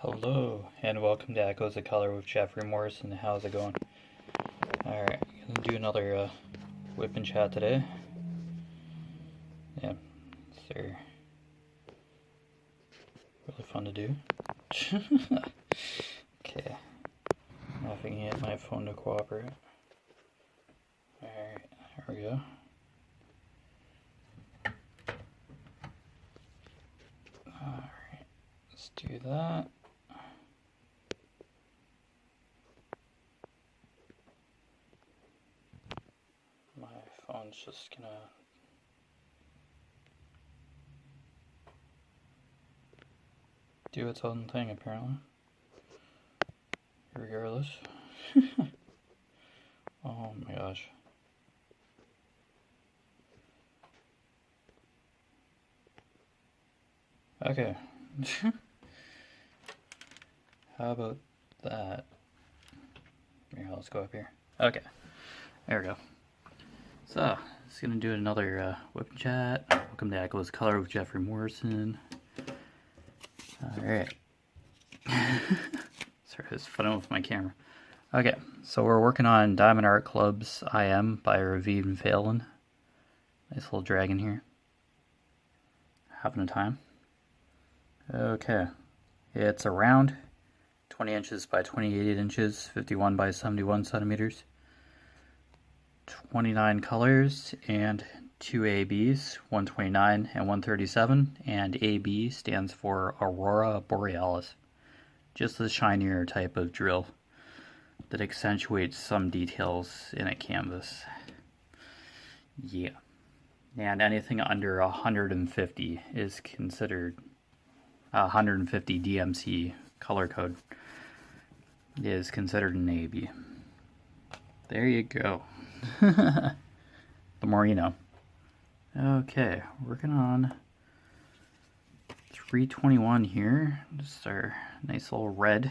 Hello, and welcome to Echoes of Color with Jeffery Morrison. How's it going? Alright, gonna do another WIP Chat today. Yeah, they're really fun to do. Okay, now if I can get my phone to cooperate. Alright, there we go. Alright, let's do that. My phone's just gonna do its own thing apparently. Regardless. Oh my gosh. Okay. How about that? Here, let's go up here. Okay. There we go. So, just gonna do another WIP Chat. Welcome to Echoes of Color with Jeffery Morrison. Alright. Sorry, I was fiddling with my camera. Okay, so we're working on Diamond Art Club's I Am by Raviv and Phelan. Nice little dragon here. Having a time. Okay. It's a round, 20 inches by 28 inches, 51 by 71 centimeters. 29 colors and 2 ABs, 129 and 137, and AB stands for Aurora Borealis. Just the shinier type of drill that accentuates some details in a canvas. Yeah. And anything under 150 is considered 150 DMC color code is considered an AB. There you go. The more you know. Okay, working on 321 here. Just our nice little red.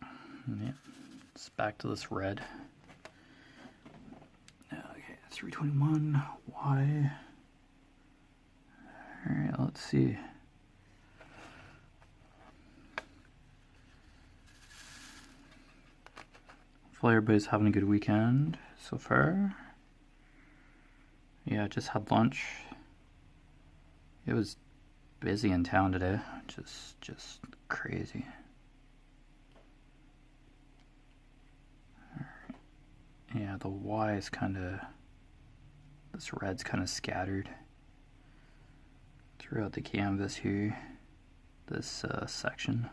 Yeah, it's back to this red. Okay, 321. Y. Alright, let's see. Hopefully everybody's having a good weekend so far. Yeah, just had lunch. It was busy in town today, just crazy. Alright. Yeah, the Y is this red's kind of scattered throughout the canvas here, this section.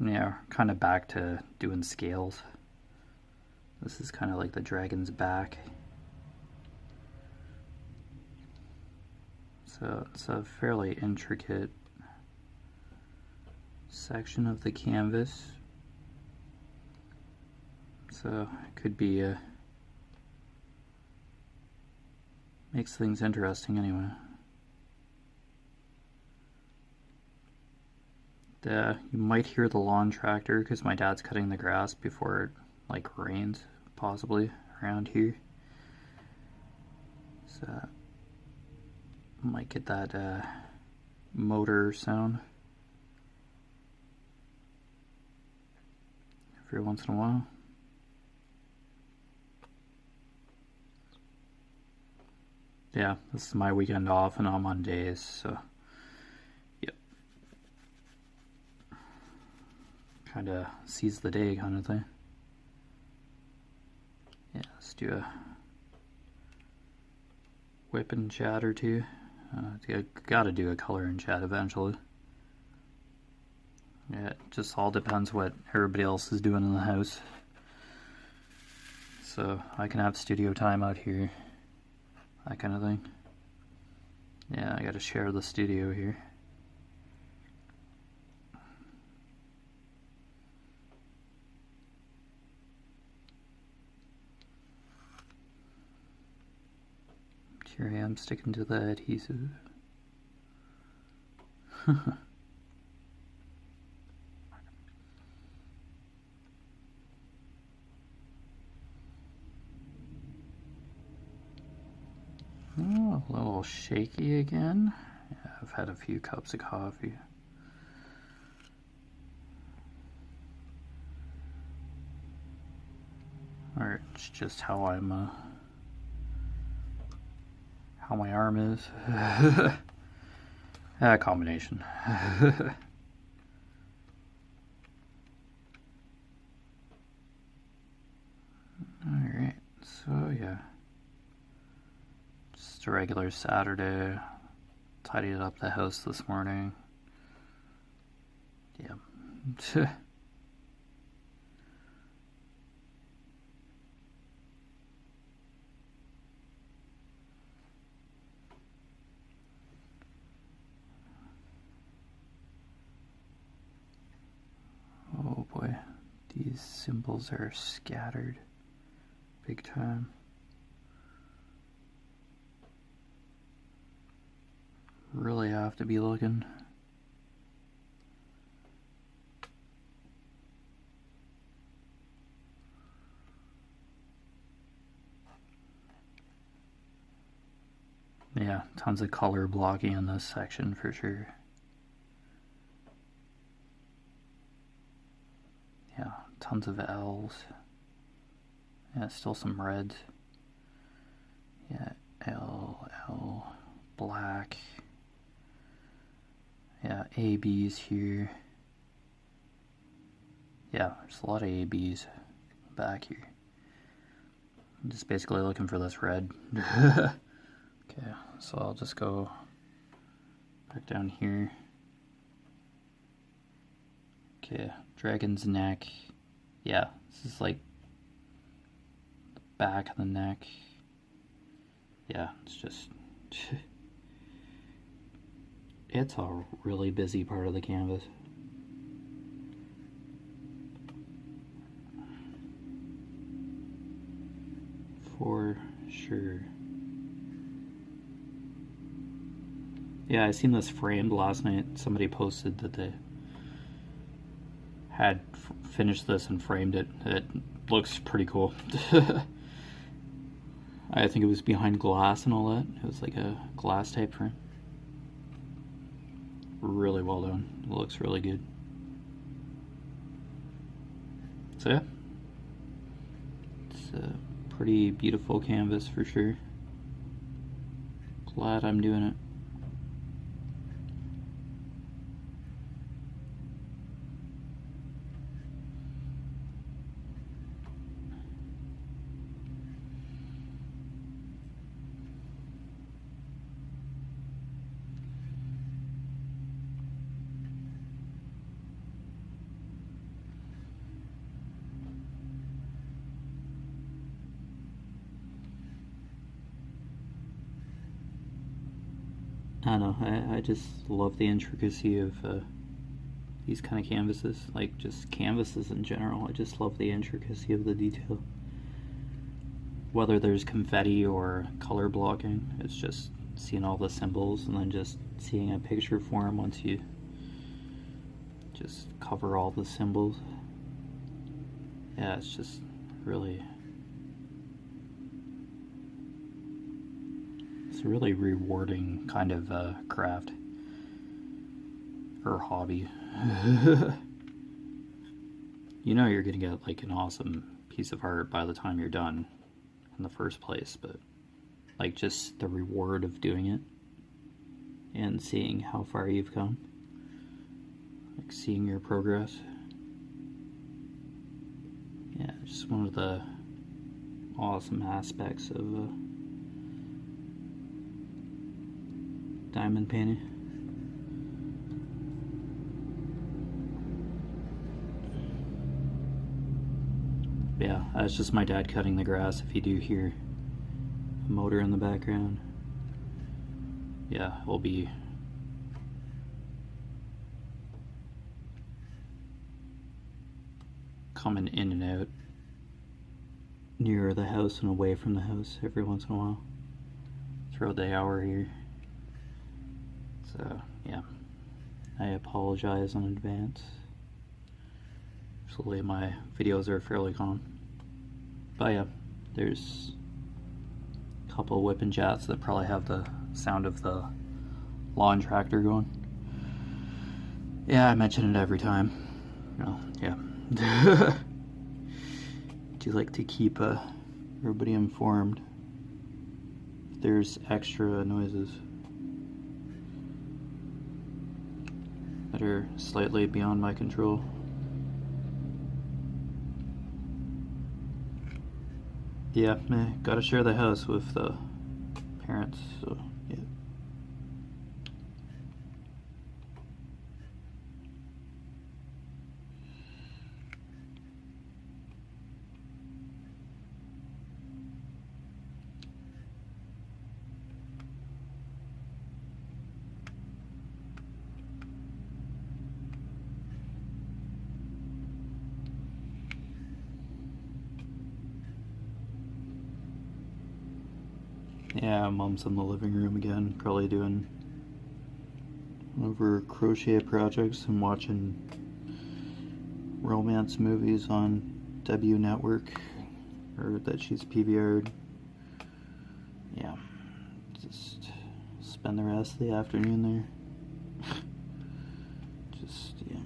Yeah, kind of back to doing scales. This is kind of like the dragon's back. So it's a fairly intricate section of the canvas. So it could be makes things interesting anyway. You might hear the lawn tractor because my dad's cutting the grass before it rains, possibly around here. So might get that motor sound every once in a while. Yeah, this is my weekend off and I'm on days, so yep. Kinda seize the day kind of thing. Yeah, let's do a WIP and Chat or two. Gotta do a color and Chat eventually. Yeah, it just all depends what everybody else is doing in the house. So I can have studio time out here. That kind of thing. Yeah, I gotta share the studio here. Here I am sticking to the adhesive. A little shaky again. Yeah, I've had a few cups of coffee. Or it's just how I'm, how my arm is. A combination. Alright, so yeah. Just a regular Saturday. Tidied up the house this morning. Yeah. Oh boy, these symbols are scattered big time. Really have to be looking. Yeah, tons of color blocking in this section for sure. Yeah, tons of L's. Yeah, still some reds. Yeah, L, black. Yeah, ABs here. Yeah, there's a lot of ABs back here. I'm just basically looking for this red. Okay, so I'll just go back down here. Okay, dragon's neck. Yeah, this is like the back of the neck. Yeah, it's just... it's a really busy part of the canvas. For sure. Yeah, I seen this framed last night. Somebody posted that they had finished this and framed it. It looks pretty cool. I think it was behind glass and all that. It was like a glass type frame. Really well done. It looks really good. So yeah, it's a pretty beautiful canvas for sure. Glad I'm doing it. I don't know, I just love the intricacy of these kind of canvases, like just canvases in general. I just love the intricacy of the detail. Whether there's confetti or color blocking, it's just seeing all the symbols and then just seeing a picture form once you just cover all the symbols. Yeah, it's just really... it's a really rewarding kind of craft or hobby. You know you're gonna get like an awesome piece of art by the time you're done in the first place, but like just the reward of doing it and seeing how far you've come, like seeing your progress. Yeah, just one of the awesome aspects of diamond painting. Yeah, that's just my dad cutting the grass. If you do hear a motor in the background, yeah, we'll be coming in and out near the house and away from the house every once in a while throughout the hour here. So, yeah, I apologize in advance. Usually my videos are fairly calm. But yeah, there's couple of WIP Chats that probably have the sound of the lawn tractor going. Yeah, I mention it every time. No, yeah. Do like to keep everybody informed if there's extra noises that are slightly beyond my control. Yeah, gotta share the house with the parents, so yeah. Yeah, Mom's in the living room again, probably doing one of her crochet projects and watching romance movies on W Network, or that she's PVR'd. Yeah, just spend the rest of the afternoon there. Just, yeah.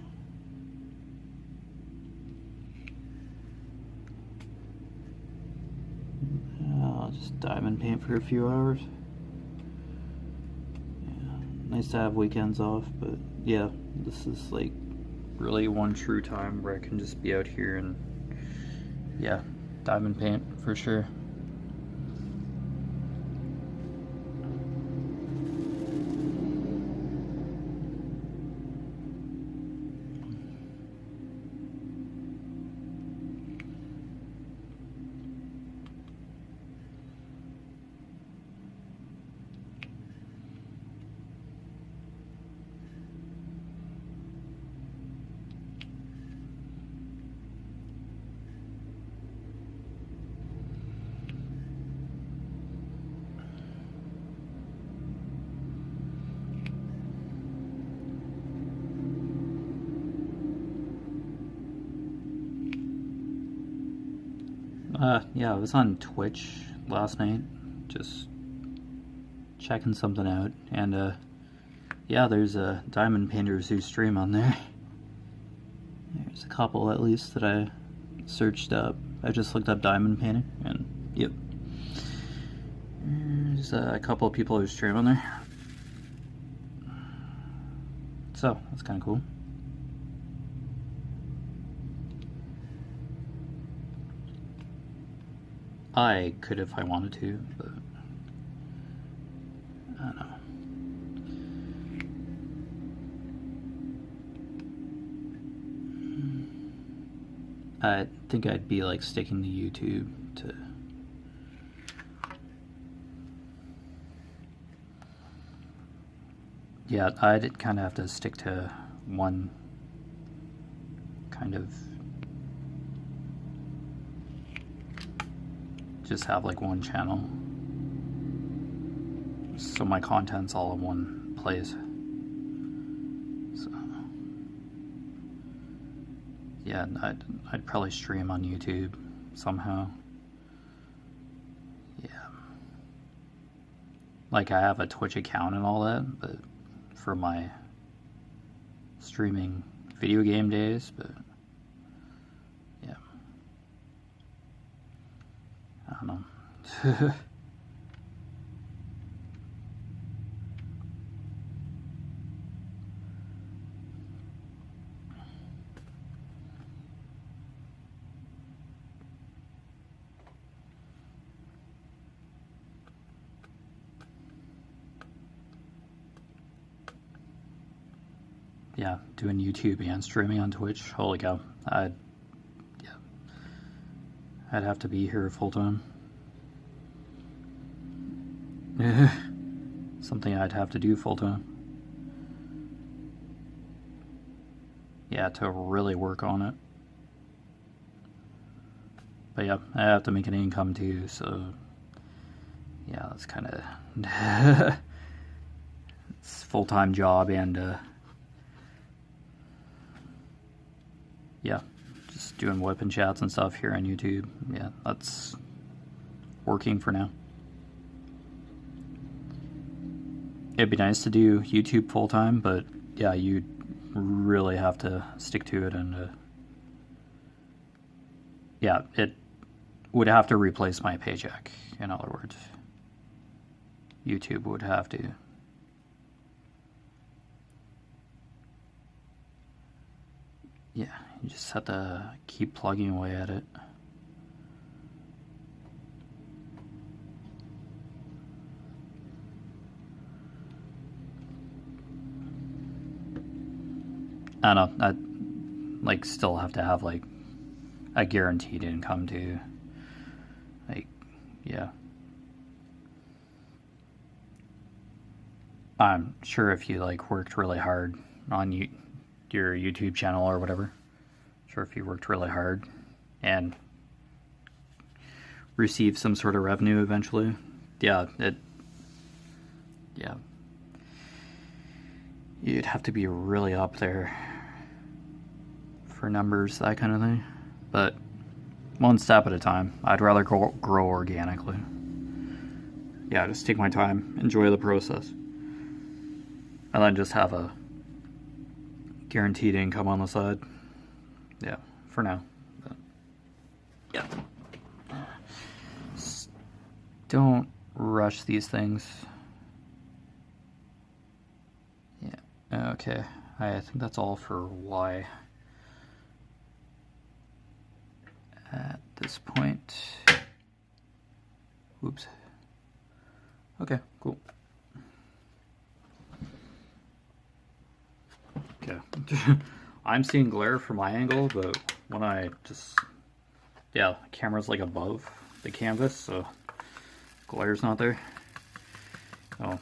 I'll just diamond paint for a few hours. Yeah, nice to have weekends off, but yeah, this is like really one true time where I can just be out here and yeah, diamond paint for sure. Yeah, I was on Twitch last night, just checking something out, and yeah, there's diamond painters who stream on there. There's a couple at least that I searched up. I just looked up diamond painting, and yep, there's a couple of people who stream on there. So that's kind of cool. I could if I wanted to, but I don't know. I think I'd be like sticking to YouTube to yeah, I'd kind of have to stick to one kind of just have like one channel so my content's all in one place. So yeah, I'd probably stream on YouTube somehow. Yeah, like I have a Twitch account and all that, but for my streaming video game days, but yeah, I don't know. Yeah, doing YouTube and streaming on Twitch. Holy cow. I'd have to be here full time. Something I'd have to do full time. Yeah, to really work on it. But yeah, I have to make an income too, so yeah, that's kind of it's a full-time job and yeah, just doing WIP Chats and stuff here on YouTube. Yeah, that's working for now. it'd be nice to do YouTube full time, but yeah, you'd really have to stick to it, and yeah, it would have to replace my paycheck. In other words, YouTube would have to. Yeah, you just have to keep plugging away at it. I don't know, I'd like still have to have like a guaranteed income too. Like, yeah. I'm sure if you like worked really hard on your YouTube channel or whatever, sure if you worked really hard and received some sort of revenue eventually, yeah, you'd have to be really up there for numbers, that kind of thing. But one step at a time. I'd rather grow organically. Yeah, just take my time, enjoy the process, and then just have a guaranteed income on the side. Yeah, for now. But, yeah. Don't rush these things. Yeah, okay. I think that's all for Y. At this point. Oops. Okay, cool. Okay. I'm seeing glare from my angle, but when I just... Yeah, the camera's like above the canvas, so glare's not there. Oh,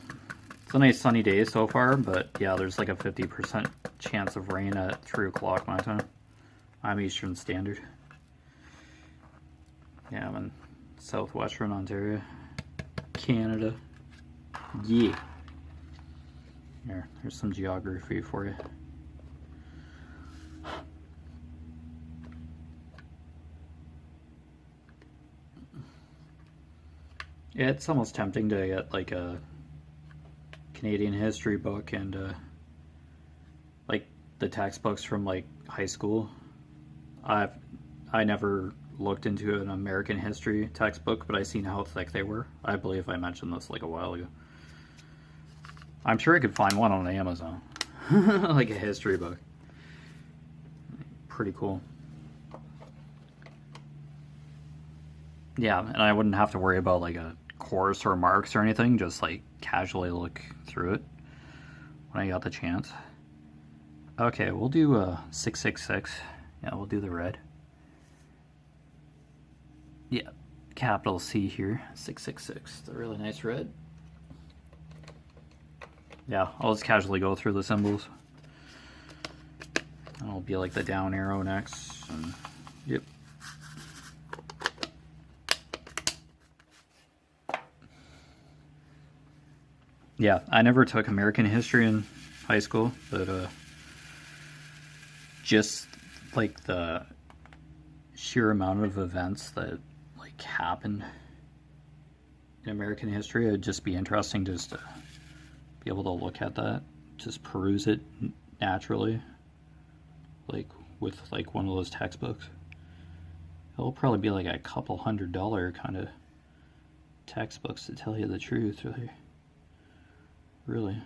it's a nice sunny day so far, but yeah, there's like a 50% chance of rain at 3 o'clock my time. I'm Eastern Standard. Yeah, I'm in southwestern Ontario, Canada. Yeah. Here's some geography for you. Yeah, it's almost tempting to get like a Canadian history book and like the textbooks from like high school. I never looked into an American history textbook, but I seen how thick they were. I believe I mentioned this like a while ago. I'm sure I could find one on Amazon. Like a history book. Pretty cool. Yeah, and I wouldn't have to worry about like a course or marks or anything, just like casually look through it when I got the chance. Okay, we'll do 666. Yeah, we'll do the red. Yeah, capital C here, 666. It's a really nice red. Yeah, I'll just casually go through the symbols. And I'll be like the down arrow next. And, yep. Yeah, I never took American history in high school, but just like the sheer amount of events that like happened in American history, it'd just be interesting just to be able to look at that, just peruse it naturally, like with like one of those textbooks. It'll probably be like a couple $100 kind of textbooks, to tell you the truth, really.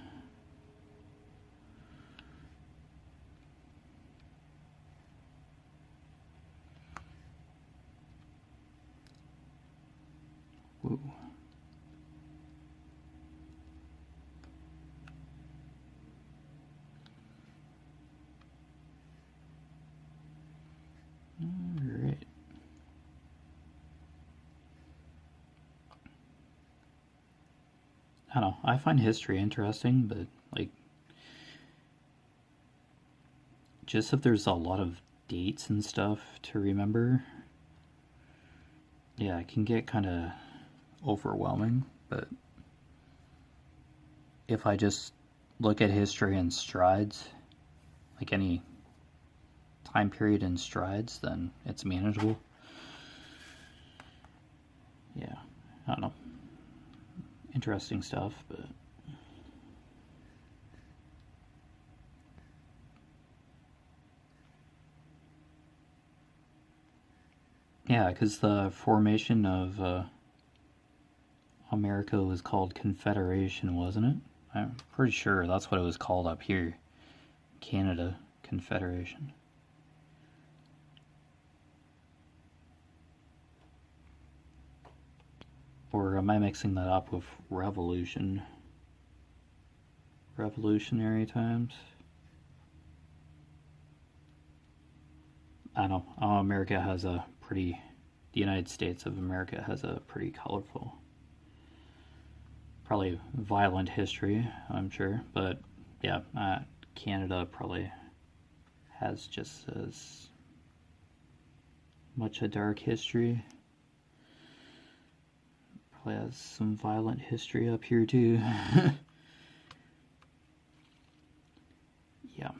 Whoa. Alright. I don't know, I find history interesting, but like just if there's a lot of dates and stuff to remember, yeah, it can get kind of overwhelming. But if I just look at history in strides, like any time period in strides, then it's manageable. Yeah, I don't know. Interesting stuff, but Yeah, because the formation of America was called Confederation, wasn't it? I'm pretty sure that's what it was called up here. Canada Confederation. Or am I mixing that up with revolution? Revolutionary times? I don't know. America has a pretty. The United States of America has a pretty colorful, probably violent history, I'm sure. But yeah, Canada probably has just as much a dark history. Probably has some violent history up here too. Yeah.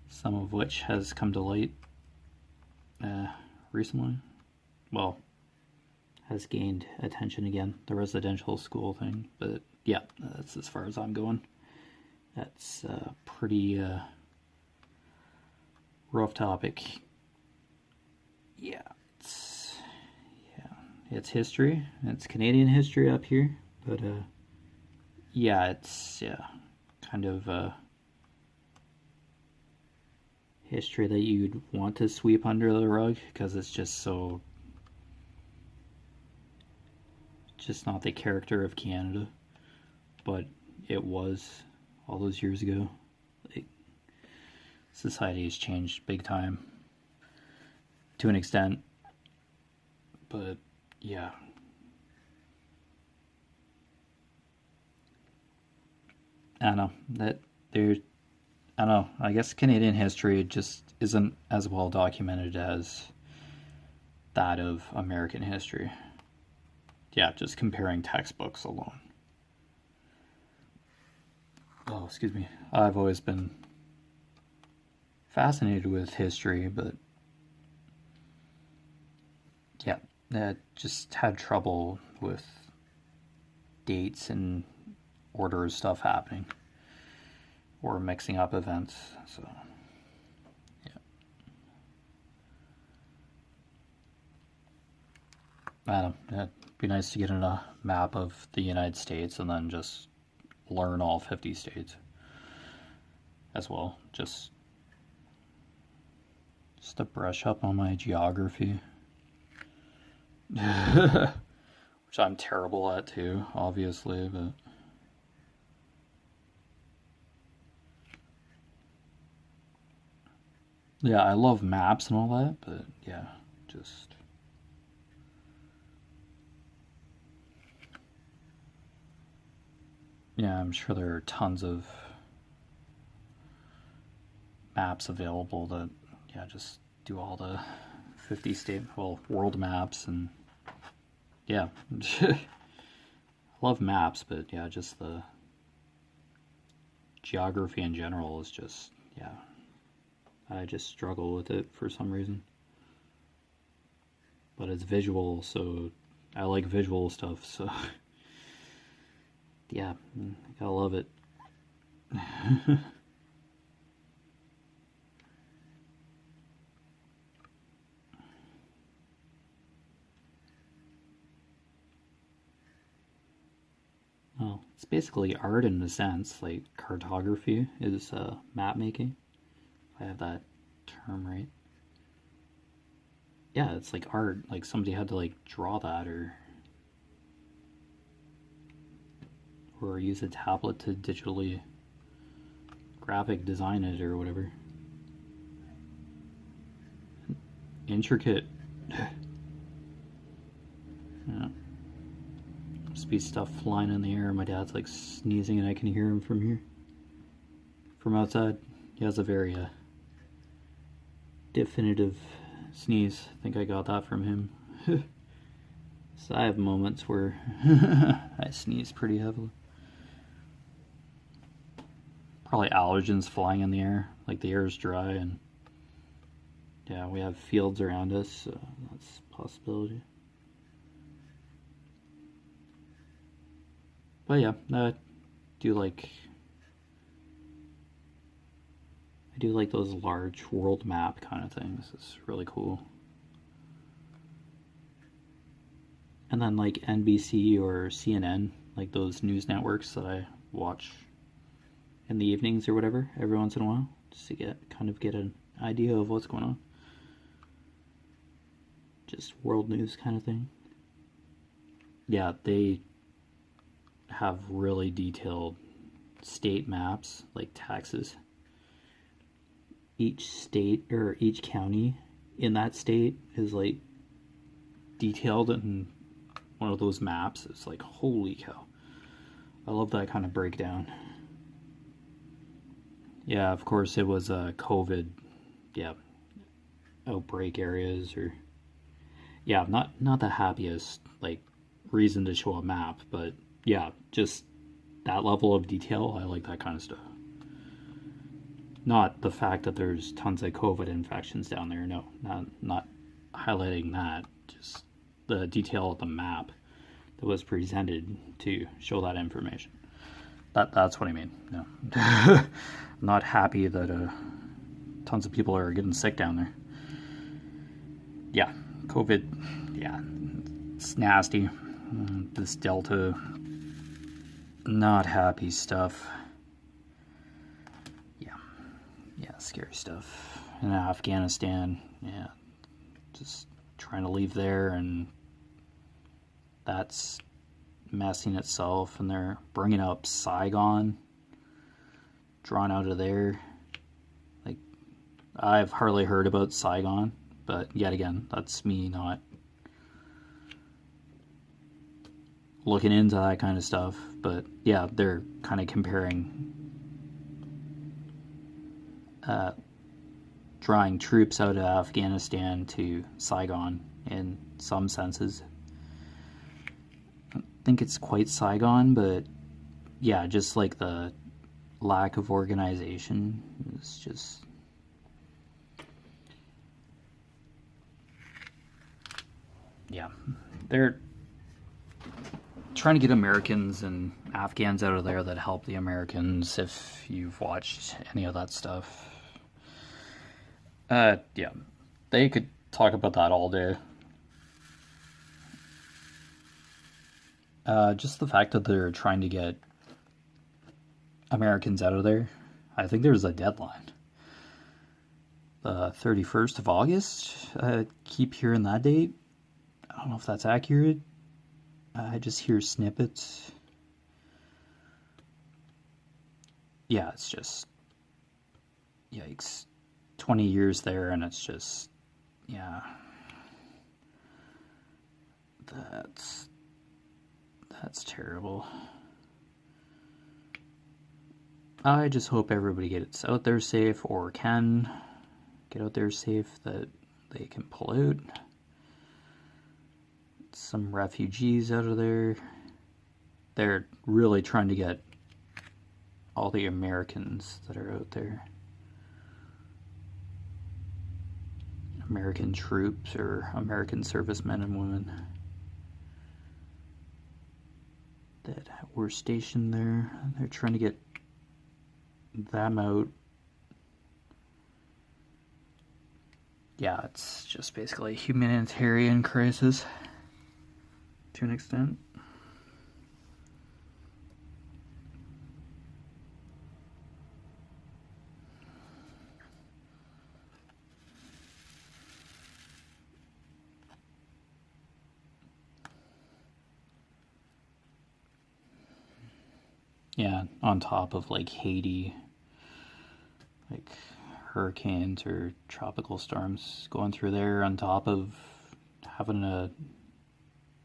Some of which has come to light recently. Well, has gained attention again. The residential school thing. But yeah, that's as far as I'm going. That's a pretty rough topic. Yeah, it's history. It's Canadian history up here. But yeah, it's kind of history that you'd want to sweep under the rug because it's just so just not the character of Canada, but it was all those years ago. Like, society has changed big time to an extent, but yeah. I don't know that there. I don't know. I guess Canadian history just isn't as well documented as that of American history. Yeah, just comparing textbooks alone. Oh, excuse me. I've always been fascinated with history, but yeah, I just had trouble with dates and order of stuff happening or mixing up events. So, yeah. I don't know. It'd be nice to get in a map of the United States and then just learn all 50 states as well. Just to brush up on my geography. Which I'm terrible at too, obviously, but yeah, I love maps and all that, but yeah, just yeah, I'm sure there are tons of maps available that yeah, just do all the 50 state, well, world maps and yeah. I love maps, but yeah, just the geography in general is just yeah. I just struggle with it for some reason. But it's visual, so I like visual stuff, so yeah, I gotta love it. Well, it's basically art in a sense, like cartography is map making. If I have that term right. Yeah, it's like art. Like somebody had to like draw that or use a tablet to digitally graphic design it or whatever. Intricate. Yeah. Must be stuff flying in the air. My dad's like sneezing and I can hear him from here. From outside. He has a very definitive sneeze. I think I got that from him. So I have moments where I sneeze pretty heavily. Probably allergens flying in the air. Like the air is dry and yeah, we have fields around us, so that's a possibility. But yeah, I do like I do like those large world map kind of things. It's really cool. And then like NBC or CNN, like those news networks that I watch in the evenings or whatever every once in a while, just to get an idea of what's going on. Just world news kind of thing. Yeah, they have really detailed state maps, like taxes. Each state or each county in that state is like detailed in one of those maps. It's like, holy cow. I love that kind of breakdown. Yeah, of course it was a COVID, outbreak areas, or not the happiest like reason to show a map, but yeah, just that level of detail. I like that kind of stuff. Not the fact that there's tons of COVID infections down there. No, not highlighting that. Just the detail of the map that was presented to show that information. That's what I mean. No, I'm not happy that tons of people are getting sick down there. Yeah, COVID. Yeah, it's nasty. This Delta, not happy stuff. Yeah, scary stuff. In Afghanistan, yeah, just trying to leave there, and that's messing itself, and they're bringing up Saigon, drawn out of there. Like, I've hardly heard about Saigon, but yet again, that's me not looking into that kind of stuff. But yeah, they're kind of comparing drawing troops out of Afghanistan to Saigon in some senses. I don't think it's quite Saigon, but yeah, just like the lack of organization is just... Yeah, they're trying to get Americans and Afghans out of there that help the Americans, if you've watched any of that stuff. Yeah, they could talk about that all day. Just the fact that they're trying to get Americans out of there. I think there's a deadline. The 31st of August? I keep hearing that date. I don't know if that's accurate. I just hear snippets. Yeah, it's just... Yikes. 20 years there, and it's just... Yeah. That's terrible. I just hope everybody gets out there safe, or can get out there safe, that they can pull out. Some refugees out of there. They're really trying to get all the Americans that are out there. American troops or American servicemen and women that were stationed there. They're trying to get them out. Yeah, it's just basically a humanitarian crisis to an extent. Yeah, on top of like Haiti, like hurricanes or tropical storms going through there, on top of having a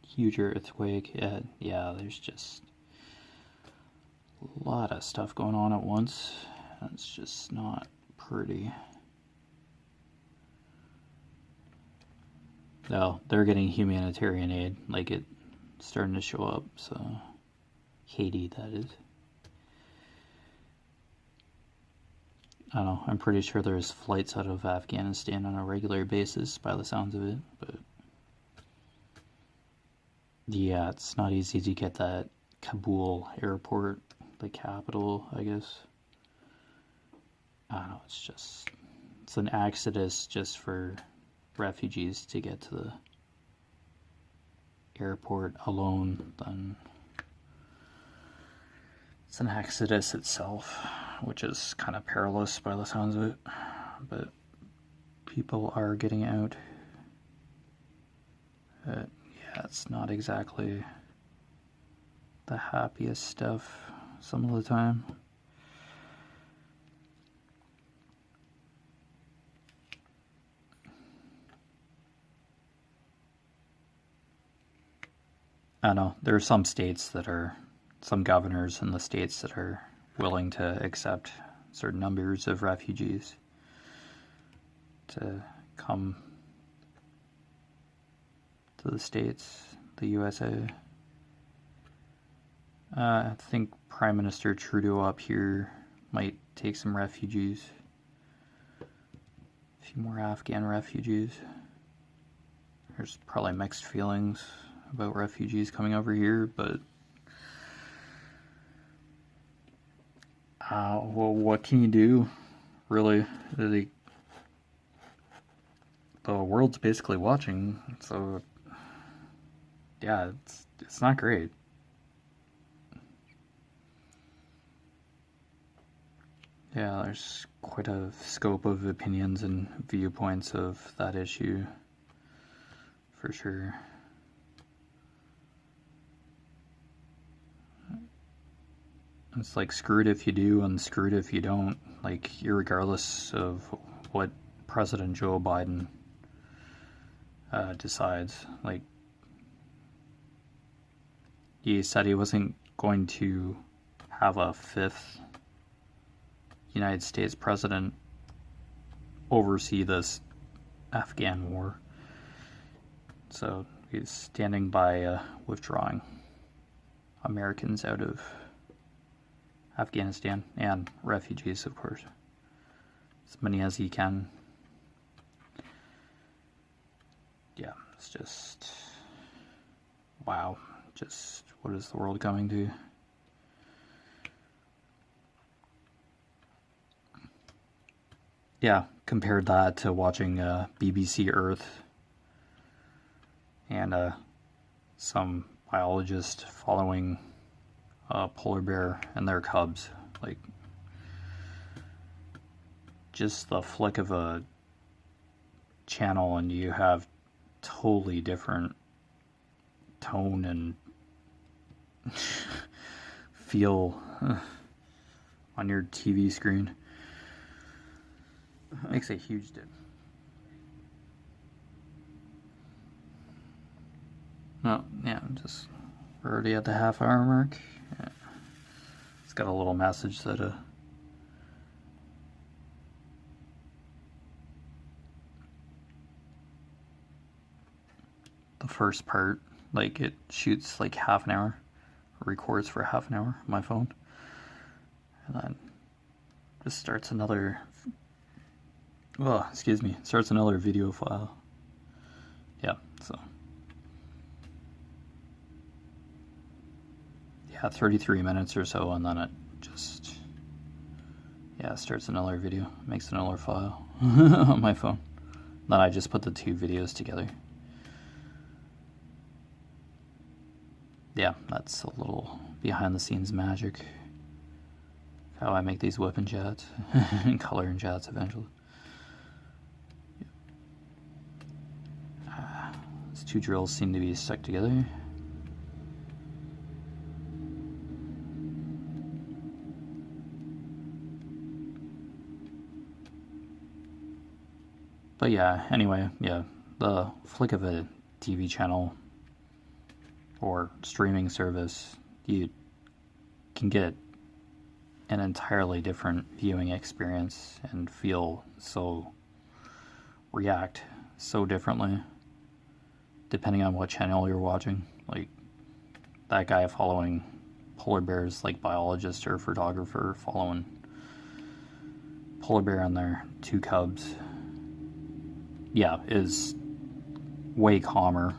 huge earthquake. Yeah, there's just a lot of stuff going on at once. It's just not pretty. Well, they're getting humanitarian aid, like it's starting to show up, so Haiti, that is. I don't know, I'm pretty sure there's flights out of Afghanistan on a regular basis by the sounds of it, but yeah, it's not easy to get that Kabul airport, the capital, I guess, I don't know, it's an exodus just for refugees to get to the airport alone. Then it's an exodus itself, which is kind of perilous by the sounds of it. But people are getting out. But yeah, it's not exactly the happiest stuff some of the time. I know there are some governors in the states that are willing to accept certain numbers of refugees to come to the States, the USA. I think Prime Minister Trudeau up here might take some refugees. A few more Afghan refugees. There's probably mixed feelings about refugees coming over here, but well, what can you do, really? The world's basically watching, so yeah, it's not great. Yeah, there's quite a scope of opinions and viewpoints of that issue, for sure. It's like screwed if you do and screwed if you don't, like irregardless of what President Joe Biden decides. Like, he said he wasn't going to have a fifth United States president oversee this Afghan war. So he's standing by withdrawing Americans out of Afghanistan, and refugees, of course. As many as he can. Yeah, it's just... wow. Just, what is the world coming to? Yeah, compared that to watching BBC Earth and some biologist following a polar bear and their cubs. Like, just the flick of a channel and you have totally different tone and feel on your TV screen. Makes a huge difference. No, yeah, we're already at the half-hour mark. Yeah. It's got a little message that the first part, like, it shoots like half an hour, records for half an hour on my phone, and then just starts another video file. Yeah, so yeah, 33 minutes or so, and then it just starts another video, makes another file on my phone. Then I just put the two videos together. Yeah, that's a little behind the scenes magic. How I make these WIP chats and color and chats eventually. These two drills seem to be stuck together. But yeah, anyway, yeah, the flick of a TV channel or streaming service, you can get an entirely different viewing experience and react so differently depending on what channel you're watching. Like, that guy following polar bears, like biologist or photographer following polar bear and their two cubs, yeah, is way calmer.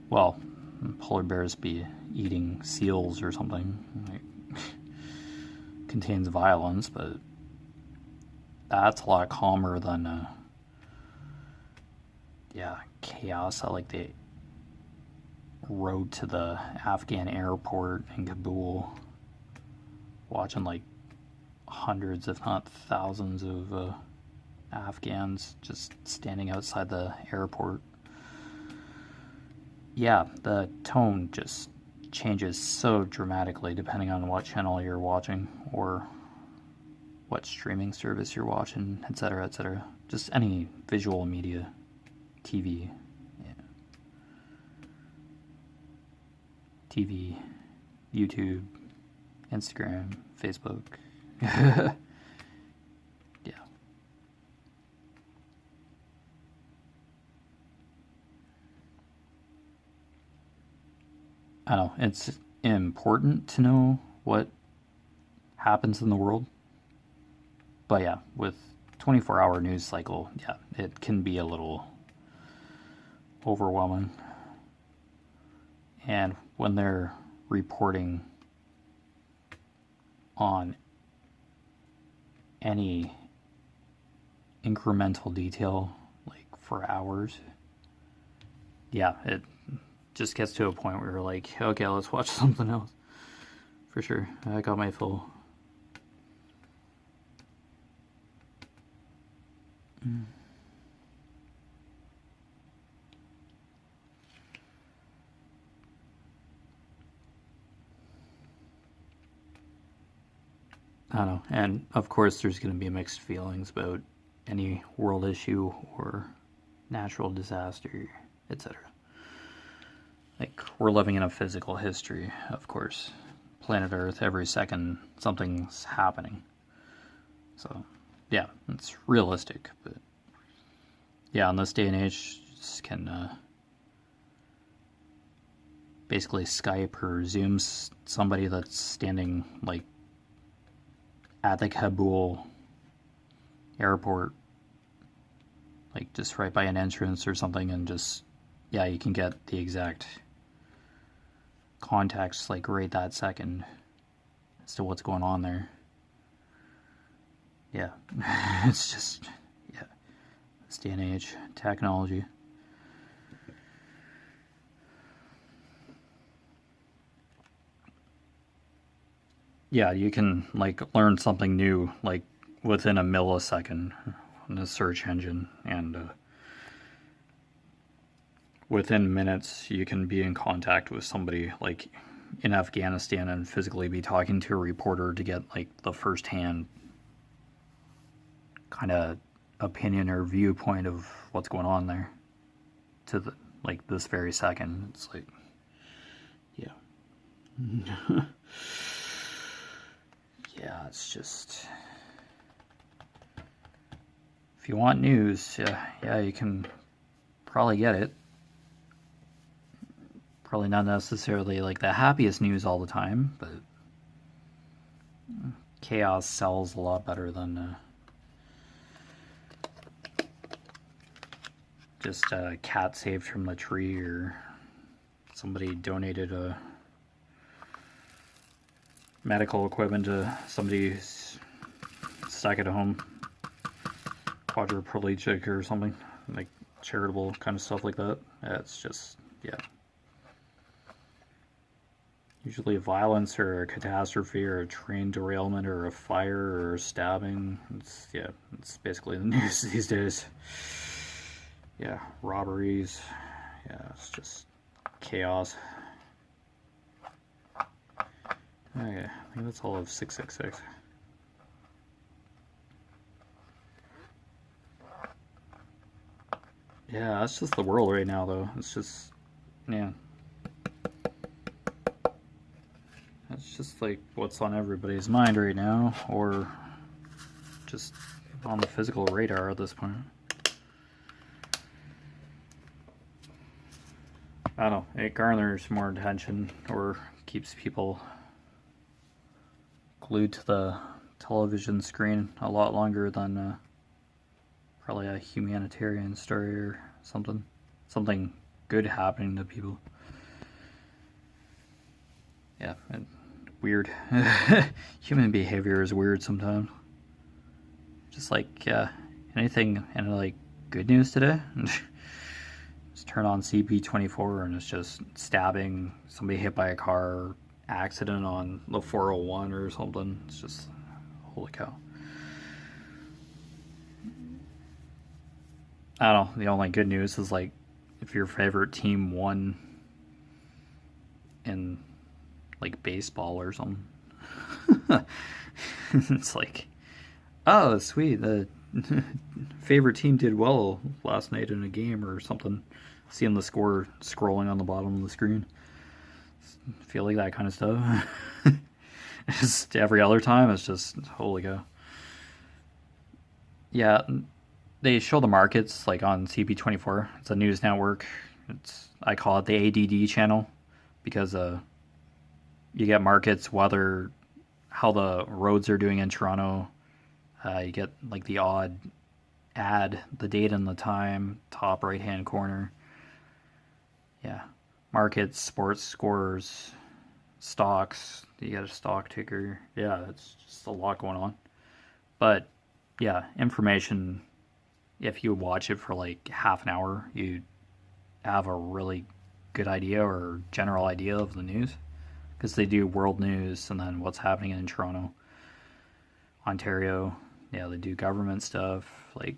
Well, polar bears be eating seals or something. Like, contains violence, but that's a lot calmer than chaos at like the road to the Afghan airport in Kabul, watching like hundreds, if not thousands, of Afghans just standing outside the airport. Yeah, the tone just changes so dramatically depending on what channel you're watching or what streaming service you're watching, etc., etc. Just any visual media, TV, yeah. TV, YouTube, Instagram, Facebook. Yeah. I don't know. It's important to know what happens in the world. But yeah, with 24-hour news cycle, yeah, it can be a little overwhelming. And when they're reporting on any incremental detail, like for hours, yeah, it just gets to a point where you're like, okay, let's watch something else. For sure. I got my fill. I don't know. And of course, there's going to be mixed feelings about any world issue or natural disaster, etc. Like, we're living in a physical history, of course. Planet Earth, every second something's happening. So, yeah, it's realistic. But, yeah, in this day and age, you just can basically Skype or Zoom somebody that's standing, like, at the Kabul airport, like, just right by an entrance or something, and just, yeah, you can get the exact context, like, right that second as to what's going on there. Yeah. It's just, yeah, this day and age, technology. Yeah, you can, like, learn something new, like, within a millisecond in a search engine, and within minutes you can be in contact with somebody, like, in Afghanistan, and physically be talking to a reporter to get, like, the first-hand kind of opinion or viewpoint of what's going on there to the, like, this very second. It's like, yeah. Yeah, it's just, if you want news, yeah, you can probably get it. Probably not necessarily like the happiest news all the time, but chaos sells a lot better than just a cat saved from the tree, or somebody donated a medical equipment to somebody who's stuck at home, quadriplegic or something, like charitable kind of stuff like that. It's just, yeah. Usually violence or a catastrophe or a train derailment or a fire or a stabbing. It's basically the news these days. Yeah, robberies. Yeah, it's just chaos. Okay, I think that's all of 666. Yeah, that's just the world right now, though. It's just, yeah. That's just like what's on everybody's mind right now, or just on the physical radar at this point. I don't know, it garners more attention or keeps people glued to the television screen a lot longer than probably a humanitarian story or something good happening to people. Yeah, weird. Human behavior is weird sometimes. Just like anything, any like good news today? Just turn on CP24 and it's just stabbing, somebody hit by a car, accident on the 401 or something. It's just holy cow. I don't know. The only good news is like if your favorite team won in like baseball or something. It's like, oh, sweet. The favorite team did well last night in a game or something. Seeing the score scrolling on the bottom of the screen. Feel like that kind of stuff. Just every other time, it's just holy cow. Yeah, they show the markets like on CP24. It's a news network. I call it the ADD channel because you get markets, weather, how the roads are doing in Toronto. You get like the odd ad, the date and the time, top right hand corner. Yeah, markets, sports scores, stocks. You get a stock ticker. Yeah, it's just a lot going on. But yeah, information. If you watch it for like half an hour, you have a really good idea or general idea of the news because they do world news and then what's happening in Toronto, Ontario. Yeah, they do government stuff like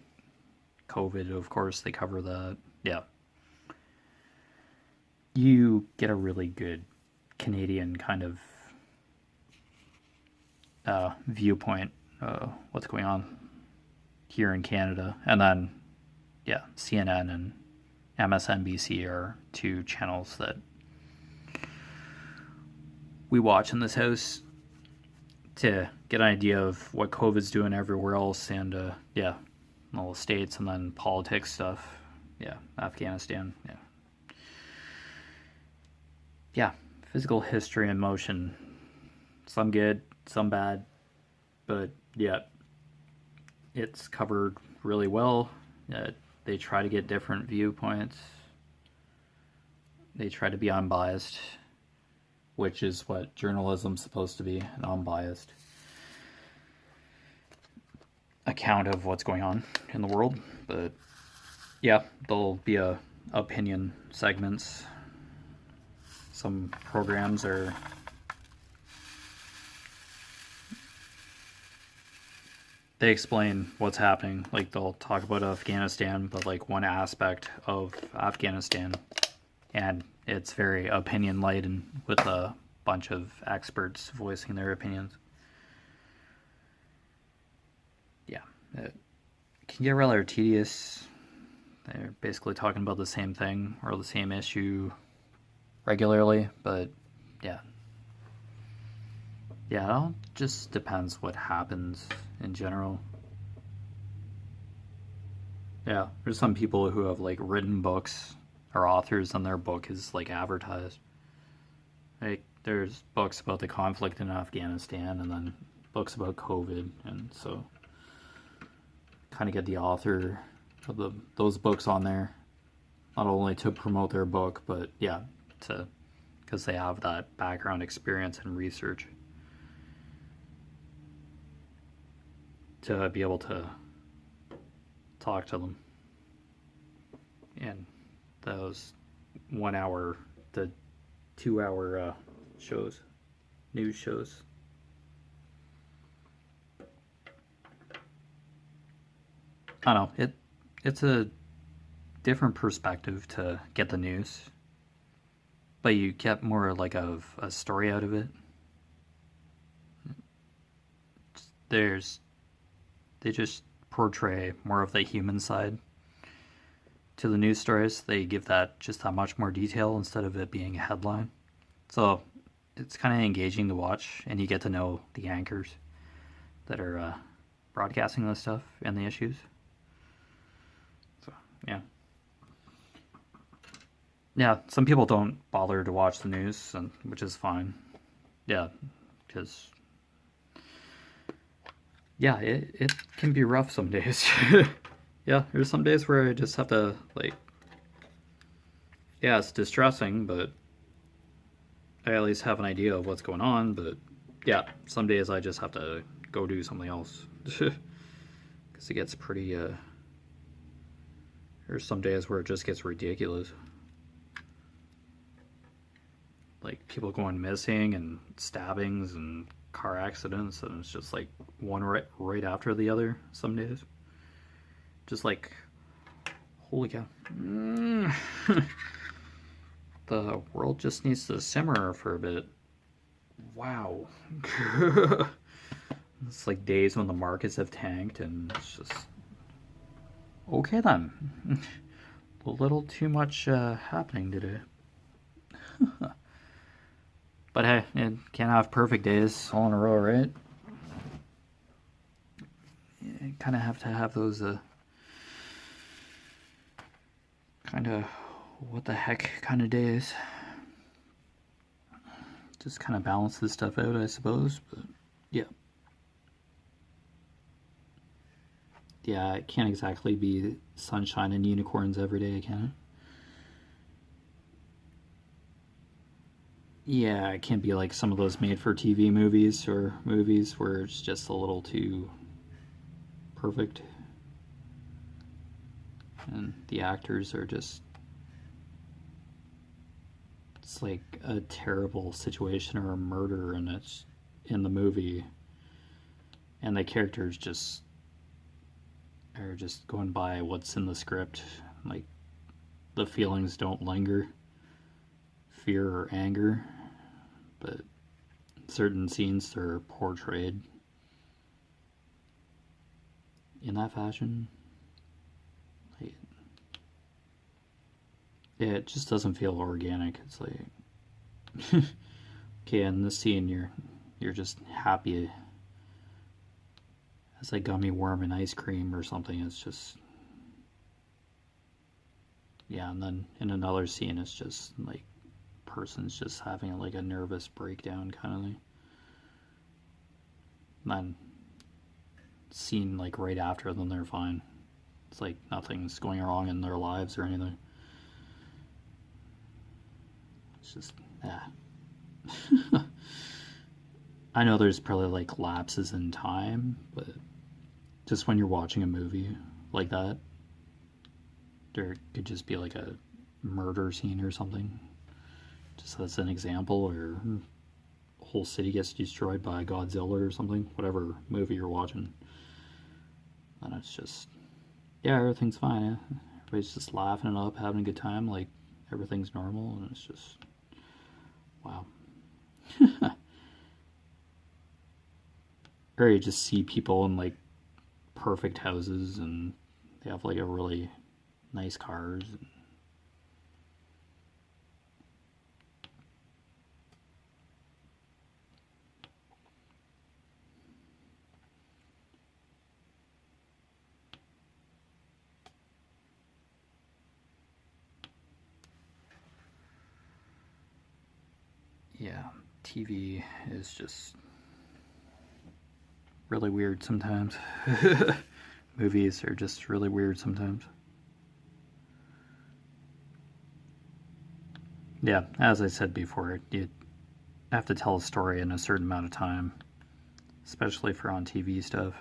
COVID, of course, they cover that. Yeah. You get a really good Canadian kind of viewpoint, what's going on here in Canada. And then, yeah, CNN and MSNBC are two channels that we watch in this house to get an idea of what COVID's doing everywhere else and, yeah, all the states and then politics stuff. Yeah, Afghanistan, yeah. Yeah, physical history and motion. Some good, some bad, but yeah, it's covered really well. They try to get different viewpoints. They try to be unbiased, which is what journalism's supposed to be, an unbiased account of what's going on in the world. But yeah, there'll be opinion segments. Some programs are they explain what's happening. Like they'll talk about Afghanistan, but like one aspect of Afghanistan, and it's very opinion light and with a bunch of experts voicing their opinions. Yeah, it can get rather tedious. They're basically talking about the same thing or the same issue regularly, but yeah, it all just depends what happens in general. Yeah, there's some people who have like written books or authors and their book is like advertised. Like there's books about the conflict in Afghanistan and then books about COVID, and so kind of get the author of those books on there, not only to promote their book, but yeah, to because they have that background experience and research to be able to talk to them. And those 1 hour to 2 hour shows, news shows. I don't know, it's a different perspective to get the news, but you get more like of a story out of it. They just portray more of the human side to the news stories. They give that just that much more detail instead of it being a headline. So it's kind of engaging to watch, and you get to know the anchors that are broadcasting this stuff and the issues. So yeah. Yeah, some people don't bother to watch the news, which is fine. Yeah, because yeah, it can be rough some days. Yeah, there's some days where I just have to like, yeah, it's distressing, but I at least have an idea of what's going on. But yeah, some days I just have to go do something else. because it gets pretty, there's some days where it just gets ridiculous. Like people going missing and stabbings and car accidents, and it's just like one right after the other some days. Just like, holy cow. The world just needs to simmer for a bit. Wow. It's like days when the markets have tanked, and it's just okay then. A little too much happening today. But hey, you can't have perfect days all in a row, right? You kind of have to have those kind of what the heck kind of days. Just kind of balance this stuff out, I suppose. But yeah. Yeah, it can't exactly be sunshine and unicorns every day, can it? Yeah, it can't be like some of those made-for-TV movies or movies where it's just a little too perfect. And the actors are just... It's like a terrible situation or a murder, and it's in the movie. And the characters just are just going by what's in the script. Like, the feelings don't linger. Fear or anger, but certain scenes are portrayed in that fashion. Like, yeah, it just doesn't feel organic. It's like, okay, in this scene you're just happy as a gummy worm in ice cream or something. It's just, yeah, and then in another scene it's just like person's just having like a nervous breakdown kind of thing. And then scene like right after, then they're fine. It's like nothing's going wrong in their lives or anything. It's just, yeah. I know there's probably like lapses in time, but just when you're watching a movie like that, there could just be like a murder scene or something. Just as an example, or a whole city gets destroyed by Godzilla or something, whatever movie you're watching. And it's just, yeah, everything's fine. Yeah? Everybody's just laughing it up, having a good time, like everything's normal, and it's just, wow. Or you just see people in like perfect houses, and they have like a really nice cars. Yeah, TV is just really weird sometimes. Movies are just really weird sometimes. Yeah, as I said before, you have to tell a story in a certain amount of time, especially for on TV stuff.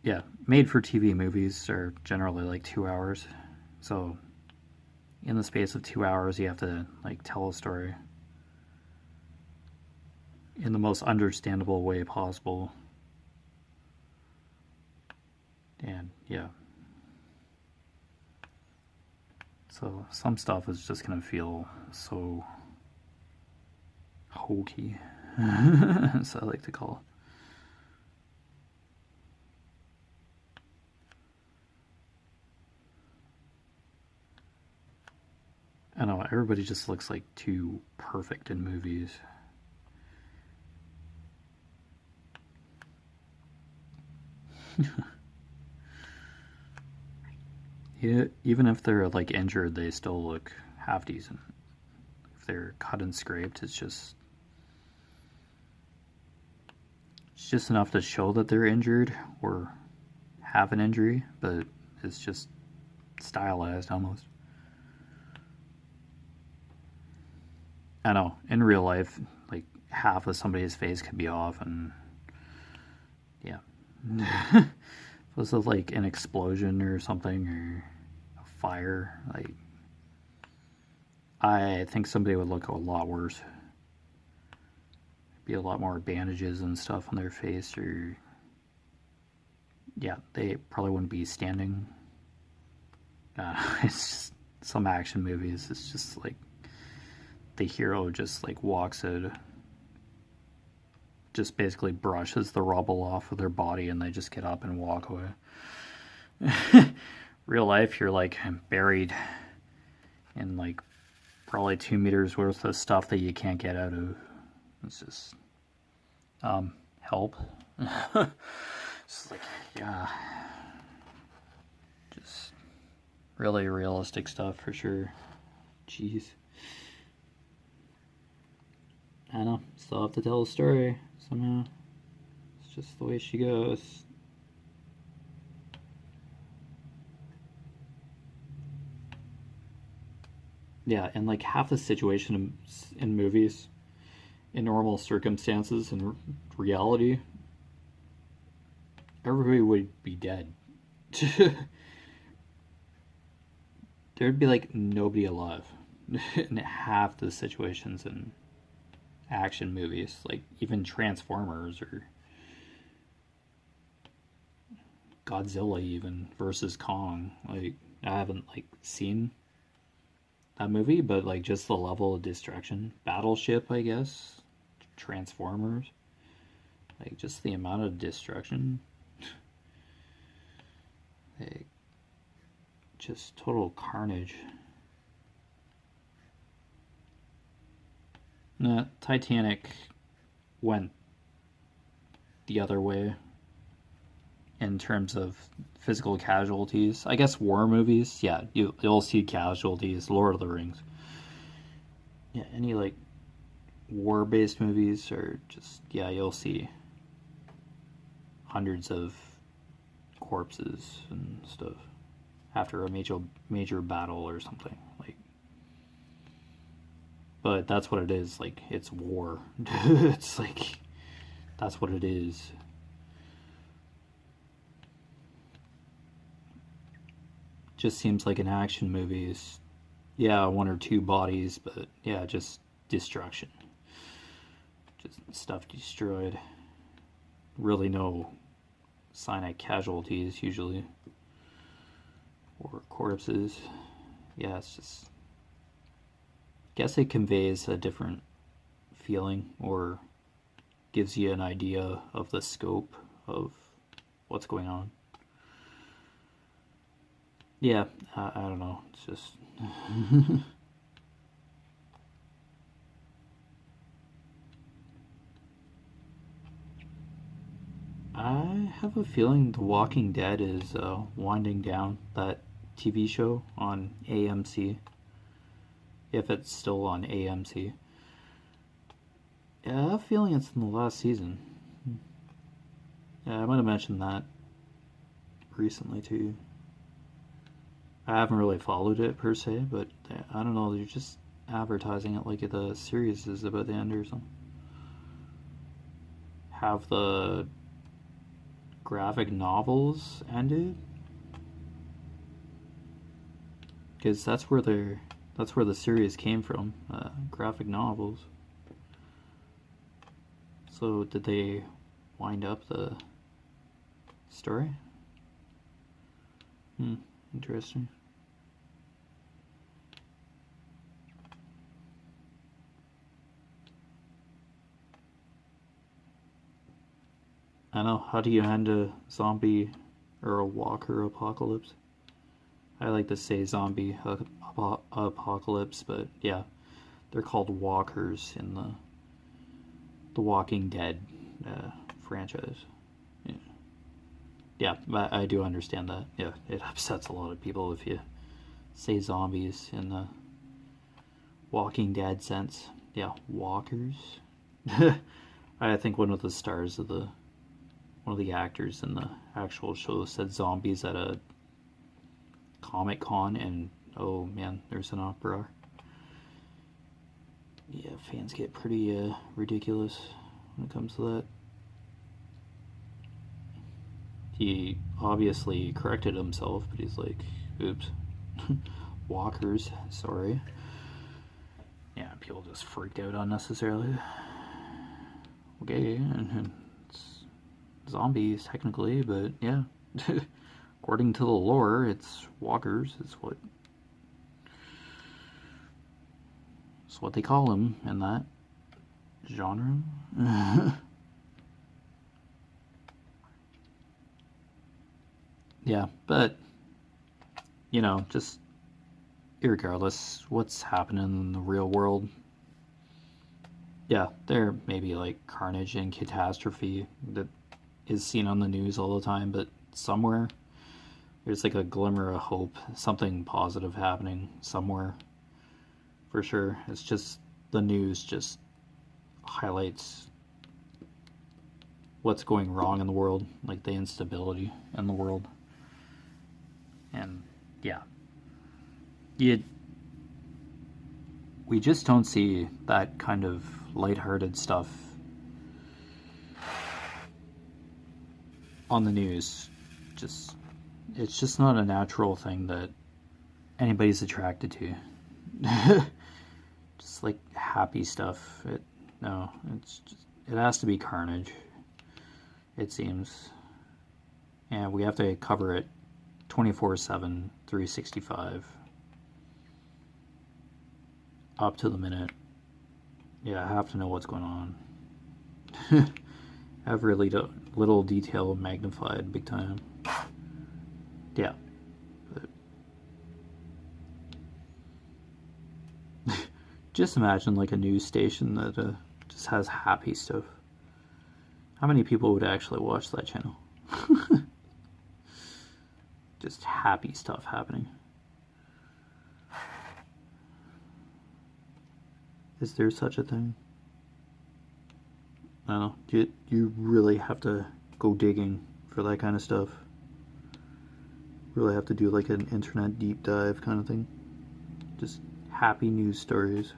Yeah, made for TV movies are generally like 2 hours. So in the space of 2 hours, you have to like tell a story in the most understandable way possible. And yeah, so some stuff is just gonna feel so hokey, as I like to call it. I don't know, everybody just looks like too perfect in movies. Yeah, even if they're like injured, they still look half decent. If they're cut and scraped, it's just enough to show that they're injured or have an injury, but it's just stylized almost. I know, in real life, like half of somebody's face could be off, and yeah, Was it like an explosion or something, or a fire? Like, I think somebody would look a lot worse. Be a lot more bandages and stuff on their face, or yeah, they probably wouldn't be standing. It's just some action movies. It's just like the hero just like walks out, just basically brushes the rubble off of their body, and they just get up and walk away. Real life, you're like buried in like probably 2 meters worth of stuff that you can't get out of. It's just help. Just like, yeah, just really realistic stuff for sure. Jeez. I know, still have to tell the story somehow. It's just the way she goes. Yeah, and like half the situation in movies, in normal circumstances and reality, everybody would be dead. There'd be like nobody alive in half the situations in action movies, like even Transformers or Godzilla even versus Kong. Like, I haven't like seen that movie, but like just the level of destruction. Battleship, I guess. Transformers. Like just the amount of destruction. Like, just total carnage. No, Titanic went the other way in terms of physical casualties. I guess war movies, yeah, you'll see casualties. Lord of the Rings. Yeah, any like war-based movies are just, yeah, you'll see hundreds of corpses and stuff after a major battle or something. Like, but that's what it is. Like, it's war. It's like, that's what it is. Just seems like an action movie is, yeah, 1 or 2 bodies, but yeah, just destruction. Just stuff destroyed. Really no sign of casualties usually. Or corpses. Yeah, it's just, guess it conveys a different feeling, or gives you an idea of the scope of what's going on. Yeah, I don't know. It's just I have a feeling The Walking Dead is winding down, that TV show on AMC. If it's still on AMC. Yeah, I have a feeling it's in the last season. Yeah, I might have mentioned that recently too. I haven't really followed it per se, but I don't know, they're just advertising it like the series is about to end or something. Have the graphic novels ended? Because that's where the series came from, graphic novels. So did they wind up the story? Interesting. I know, how do you end a zombie or a walker apocalypse? I like to say zombie apocalypse, but yeah, they're called walkers in the Walking Dead franchise. Yeah, but I do understand that. Yeah, it upsets a lot of people if you say zombies in the Walking Dead sense. Yeah, walkers. I think one of the stars of one of the actors in the actual show said zombies at a Comic Con, and oh man, there's an uproar. Yeah, fans get pretty ridiculous when it comes to that. he obviously corrected himself, but he's like, oops. Walkers, sorry. Yeah, people just freaked out unnecessarily. Okay, and it's zombies technically, but yeah. According to the lore, it's walkers. It's what they call them in that genre. Yeah, but you know, just irregardless, what's happening in the real world? Yeah, there may be like carnage and catastrophe that is seen on the news all the time, but somewhere there's like a glimmer of hope, something positive happening somewhere for sure. It's just the news just highlights what's going wrong in the world, like the instability in the world. And yeah, we just don't see that kind of lighthearted stuff on the news. It's just not a natural thing that anybody's attracted to. Just like happy stuff. It has to be carnage, it seems. And we have to cover it 24/7, 365. Up to the minute. Yeah, I have to know what's going on. Every little detail magnified big time. Yeah. But just imagine like a news station that just has happy stuff. How many people would actually watch that channel? Just happy stuff happening. Is there such a thing? I don't know. You really have to go digging for that kind of stuff. Really have to do like an internet deep dive kind of thing. Just happy news stories.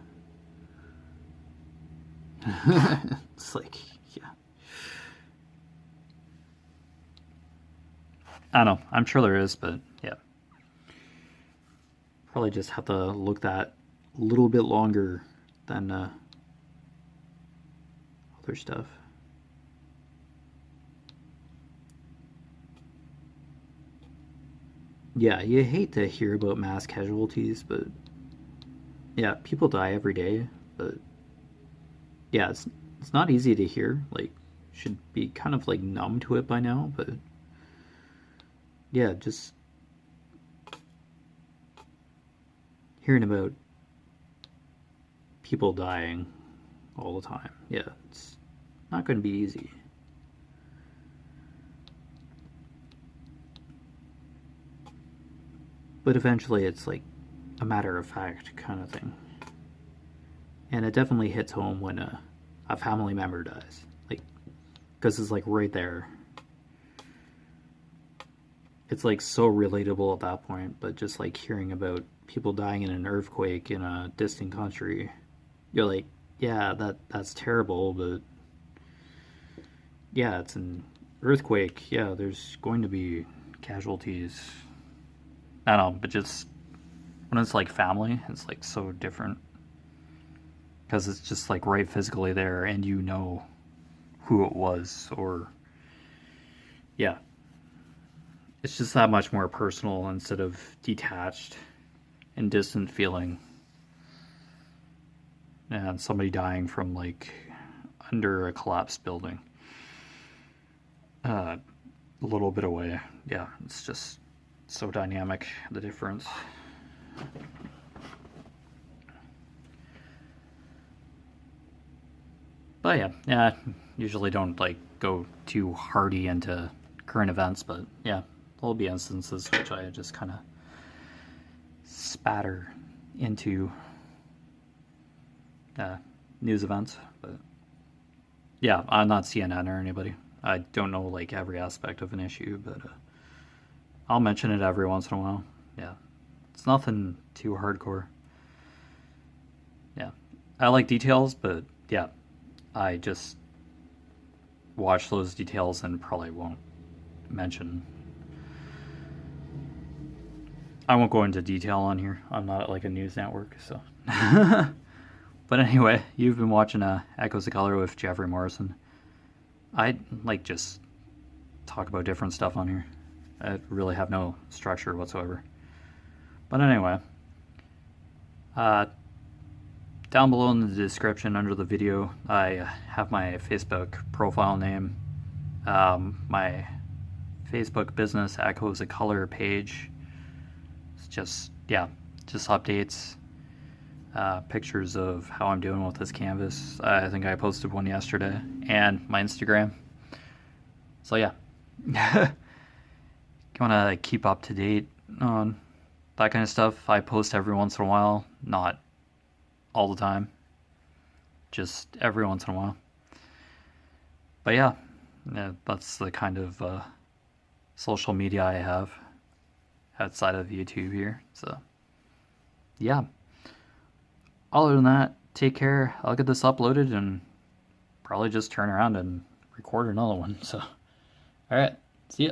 It's like, yeah. I don't know. I'm sure there is, but yeah. Probably just have to look that a little bit longer than other stuff. Yeah, you hate to hear about mass casualties, but yeah, people die every day, but yeah, it's not easy to hear. Like, should be kind of like numb to it by now, but yeah, just hearing about people dying all the time. Yeah, it's not going to be easy. But eventually it's like a matter of fact kind of thing. And it definitely hits home when a family member dies. Like, because it's like right there. It's like so relatable at that point, but just like hearing about people dying in an earthquake in a distant country, you're like, yeah, that's terrible, but yeah, it's an earthquake. Yeah, there's going to be casualties. I don't know, but just when it's like family, it's like so different because it's just like right physically there, and you know who it was, or yeah, it's just that much more personal instead of detached and distant feeling. And somebody dying from like under a collapsed building, a little bit away. Yeah, it's just so dynamic, the difference. But yeah, usually don't like go too hardy into current events, but yeah, there'll be instances which I just kind of spatter into news events. But yeah, I'm not CNN or anybody. I don't know like every aspect of an issue, but I'll mention it every once in a while. Yeah, it's nothing too hardcore. Yeah, I like details, but yeah, I just watch those details and probably won't mention. I won't go into detail on here. I'm not like a news network, so. But anyway, you've been watching Echoes of Color with Jefferey Morrison. I like just talk about different stuff on here. I really have no structure whatsoever. But anyway, down below in the description under the video, I have my Facebook profile name, my Facebook business Echoes of Color page. It's just, yeah, just updates, pictures of how I'm doing with this canvas. I think I posted one yesterday, and my Instagram. So yeah, you want to keep up to date on that kind of stuff. I post every once in a while, not all the time, just every once in a while. But yeah, that's the kind of social media I have outside of YouTube here. So yeah, other than that, take care. I'll get this uploaded and probably just turn around and record another one. So alright, see ya.